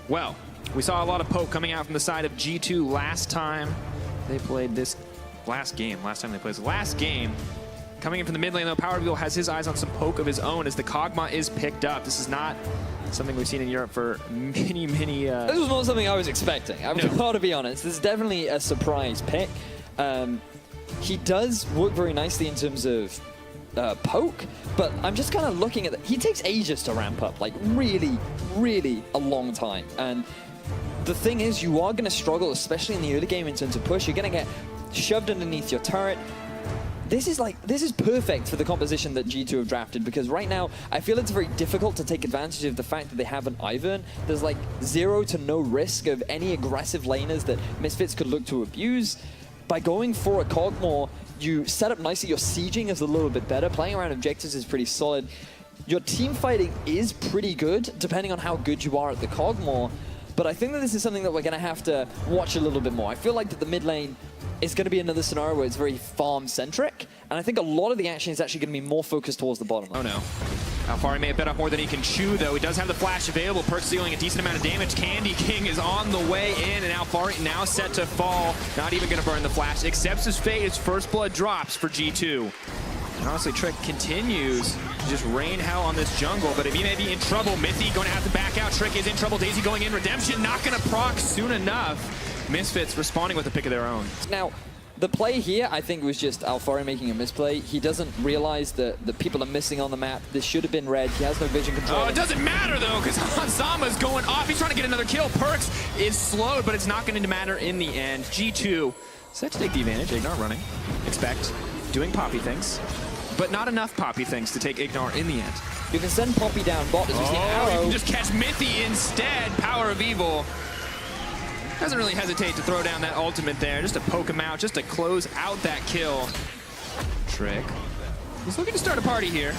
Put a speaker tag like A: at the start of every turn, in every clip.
A: Well, we saw a lot of poke coming out from the side of G2 last time they played this last game. Coming in from the mid lane, though, Power Wheel has his eyes on some poke of his own as the Kog'Maw is picked up. This is not something we've seen in Europe for many
B: This was not something I was expecting. I've got to be honest. This is definitely a surprise pick. He does work very nicely in terms of poke, but I'm just kind of looking at it. He takes ages to ramp up, like really, really a long time. And the thing is, you are going to struggle, especially in the early game in terms of push. You're going to get shoved underneath your turret. This is perfect for the composition that G2 have drafted, because right now I feel it's very difficult to take advantage of the fact that they have an Ivern. There's like 0 to no risk of any aggressive laners that Misfits could look to abuse. By going for a Kog'Maw, you set up nicely. Your sieging is a little bit better. Playing around objectives is pretty solid. Your team fighting is pretty good, depending on how good you are at the Kog'Maw. But I think that this is something that we're going to have to watch a little bit more. I feel like that the mid lane is going to be another scenario where it's very farm-centric, and I think a lot of the action is actually going to be more focused towards the bottom lane.
A: Oh no. Alfari may have bit off more than he can chew, though. He does have the flash available. Perkz dealing a decent amount of damage. Candy King is on the way in, and Alfari now set to fall. Not even going to burn the flash. Accepts his fate as first blood drops for G2. And honestly, Trick continues to just rain hell on this jungle, but if he may be in trouble, Mithy going to have to back out. Trick is in trouble. Daisy going in. Redemption not going to proc soon enough. Misfits responding with a pick of their own.
B: Now, the play here, I think, was just Alfari making a misplay. He doesn't realize that the people are missing on the map. This should have been red. He has no vision control.
A: Oh, it doesn't matter, though, because Hansama's going off. He's trying to get another kill. Perkz is slowed, but it's not going to matter in the end. G2 set to take the advantage. Ignore running. Expect. Doing Poppy things, but not enough Poppy things to take Ignore in the end.
B: You can send Poppy down bot as we see Arrow.
A: You can just catch Mithy instead. Power of Evil. Doesn't really hesitate to throw down that ultimate there, just to poke him out, just to close out that kill. Trick. He's looking to start a party here.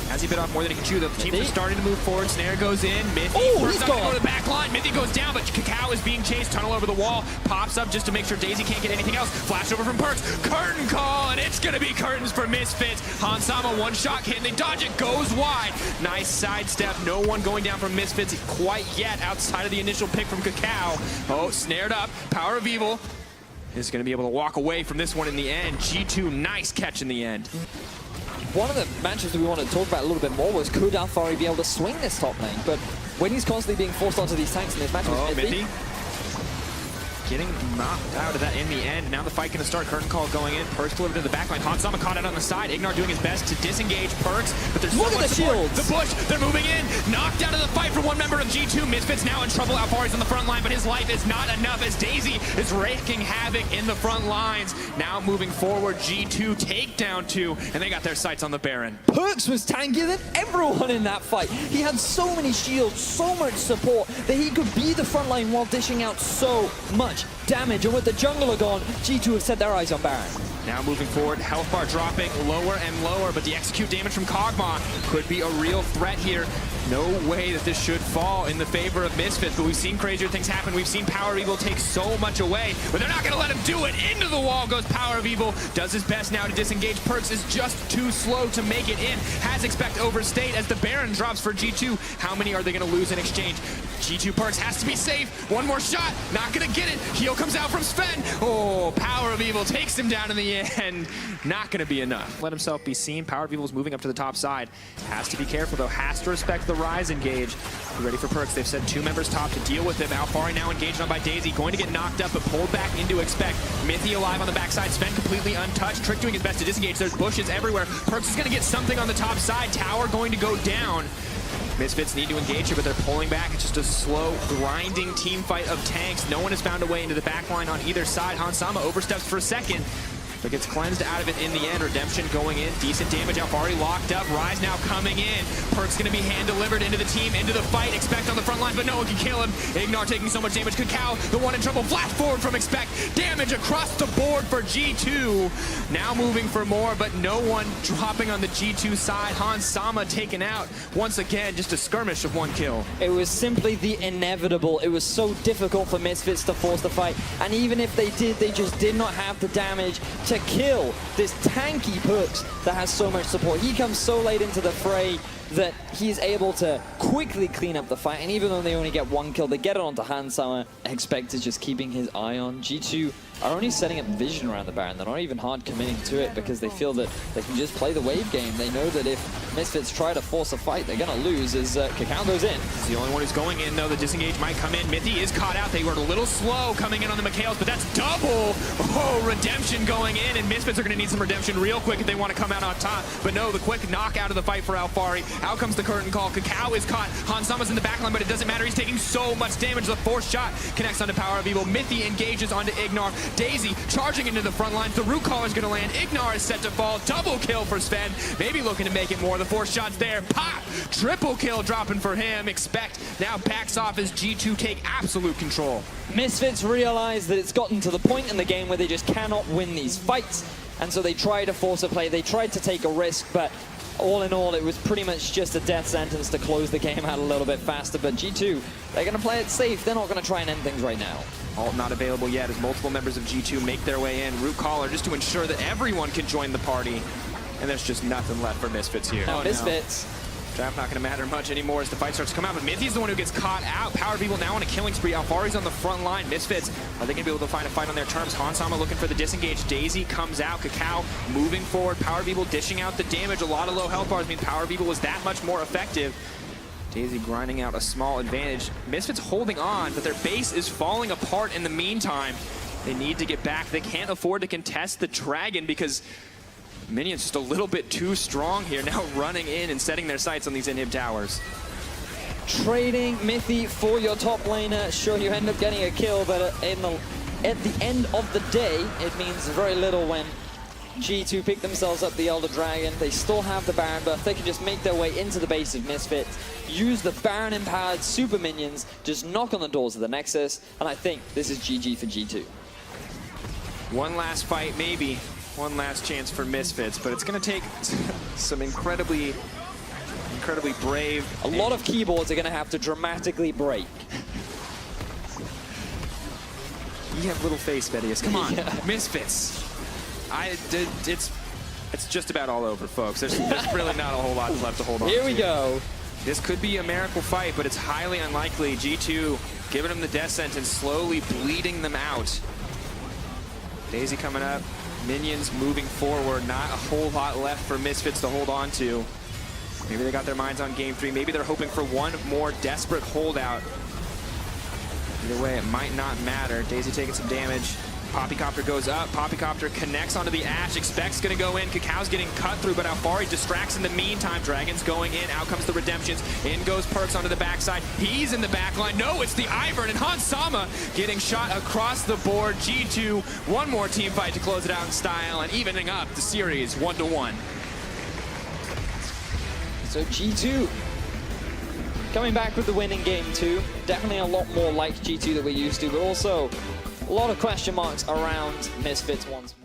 A: Has he bit off more than he can chew? The teams are starting to move forward. Snare goes in. Mithy
B: he's
A: not
B: gone.
A: going to go to the back line. Mithy goes down, but Cacao is being chased. Tunnel over the wall. Pops up just to make sure Daisy can't get anything else. Flash over from Perkz. Curtain call, and it's going to be curtains for Misfits. Hansama one-shot hit, and they dodge it. Goes wide. Nice sidestep. No one going down from Misfits quite yet outside of the initial pick from Cacao. Oh, snared up. Power of Evil is going to be able to walk away from this one in the end. G2, nice catch in the end.
B: One of the matches that we wanted to talk about a little bit more was, could Alfari be able to swing this top lane? But when he's constantly being forced onto these tanks in this match with Mithy,
A: getting knocked out of that in the end. Now the fight going to start. Curtain call going in. Perkz delivered to the backline. Hansama caught it on the side. Ignar doing his best to disengage Perkz, but there's so much support. The push, they're moving in. Knocked out of the fight for one member of G2. Misfits now in trouble. Alfari's on the front line, but his life is not enough as Daisy is raking havoc in the front lines. Now moving forward, G2 take down 2, and they got their sights on the Baron.
B: Perkz was tankier than everyone in that fight. He had so many shields, so much support, that he could be the front line while dishing out so much damage. And with the jungler gone, G2 have set their eyes on Baron.
A: Now moving forward, health bar dropping lower and lower, but the execute damage from Kog'Maw could be a real threat here. No way that this should fall in the favor of Misfits, but we've seen crazier things happen. We've seen Power of Evil take so much away, but they're not going to let him do it. Into the wall goes Power of Evil. Does his best now to disengage. Perkz is just too slow to make it in. Has Expect overstayed as the Baron drops for G2. How many are they going to lose in exchange? G2 Perkz has to be safe. One more shot. Not going to get it. Heal comes out from Sven. Oh, Power of Evil takes him down in the end. Not going to be enough. Let himself be seen. Power of Evil is moving up to the top side. Has to be careful, though. Has to respect the Rise engage. Be ready for Perkz. They've sent 2 members top to deal with him. Alfari now engaged on by Daisy. Going to get knocked up, but pulled back into Expect. Mithy alive on the backside. Sven completely untouched. Trick doing his best to disengage. There's bushes everywhere. Perkz is going to get something on the top side. Tower going to go down. Misfits need to engage here, but they're pulling back. It's just a slow, grinding team fight of tanks. No one has found a way into the back line on either side. Hansama oversteps for a second, but gets cleansed out of it in the end. Redemption going in. Decent damage. Alfari locked up. Rise now coming in. Perkz going to be hand-delivered into the team, into the fight. Expect on the front line, but no one can kill him. Ignar taking so much damage. Cacao, the one in trouble. Flash forward from Expect. Damage across the board for G2. Now moving for more, but no one dropping on the G2 side. Hansama taken out. Once again, just a skirmish of 1 kill.
B: It was simply the inevitable. It was so difficult for Misfits to force the fight. And even if they did, they just did not have the damage to to kill this tanky Perks that has so much support. He comes so late into the fray that he's able to quickly clean up the fight, and even though they only get one kill, they get it onto Hansauer. Expect is just keeping his eye on. G2 are only setting up vision around the Baron. They're not even hard committing to it because they feel that they can just play the wave game. They know that if Misfits try to force a fight, they're going to lose as Kakao goes in.
A: He's the only one who's going in, though. The disengage might come in. Mithy is caught out. They were a little slow coming in on the Mikhails, but that's double. Oh, redemption going in, and Misfits are going to need some redemption real quick if they want to come out on top. But no, the quick knock out of the fight for Alfari. Out comes the curtain call. Kakao is caught. Hansama's in the backline, but it doesn't matter. He's taking so much damage. The fourth shot connects onto Power of Evil. Mithy engages onto Ignar. Daisy charging into the front lines. The root collar is going to land. Ignar is set to fall. Double kill for Sven. Maybe looking to make it more. The fourth shot's there. Pop! Triple kill dropping for him. Expect now backs off as G2 take absolute control.
B: Misfits realize that it's gotten to the point in the game where they just cannot win these fights, and so they try to force a play. They tried to take a risk, but all in all, it was pretty much just a death sentence to close the game out a little bit faster. But G2, they're going to play it safe. They're not going to try and end things right now.
A: Alt not available yet as multiple members of G2 make their way in. Root Caller just to ensure that everyone can join the party. And there's just nothing left for Misfits here.
B: Oh, Misfits.
A: No. Draft not going to matter much anymore as the fight starts to come out, but Mithy's the one who gets caught out. Power People now on a killing spree. Alfari's on the front line. Misfits, are they going to be able to find a fight on their terms? Hansama looking for the disengage. Daisy comes out. Kakao moving forward. Power People dishing out the damage. A lot of low health bars mean Power People was that much more effective. Daisy grinding out a small advantage. Misfits holding on, but their base is falling apart in the meantime. They need to get back. They can't afford to contest the Dragon because Minions just a little bit too strong here, now running in and setting their sights on these inhib towers.
B: Trading Mithy for your top laner. Sure, you end up getting a kill, but at the end of the day, it means very little when G2 pick themselves up the Elder Dragon. They still have the Baron buff. They can just make their way into the base of Misfits, use the Baron-empowered super minions, just knock on the doors of the Nexus, and I think this is GG for G2.
A: One last fight, maybe. One last chance for Misfits, but it's going to take some incredibly brave.
B: A lot of keyboards are going to have to dramatically break.
A: You have little face, Vedius. Come on,
B: Yeah.
A: Misfits. It's just about all over, folks. There's really not a whole lot left to hold on to.
B: Here we go.
A: This could be a miracle fight, but it's highly unlikely. G2 giving them the death sentence, slowly bleeding them out. Daisy coming up. Minions moving forward, not a whole lot left for Misfits to hold on to. Maybe they got their minds on game 3. Maybe they're hoping for one more desperate holdout. Either way, it might not matter. Daisy taking some damage. Poppycopter goes up. Poppycopter connects onto the Ashe. Expect's going to go in. Kakao's getting cut through, but Alfari distracts in the meantime. Dragon's going in. Out comes the Redemptions. In goes Perks onto the backside. He's in the back line. No, it's the Ivern, and Hansama getting shot across the board. G2, one more team fight to close it out in style and evening up the series 1-1.
B: So G2 coming back with the win in game 2. Definitely a lot more like G2 that we're used to, but also a lot of question marks around Misfits once more.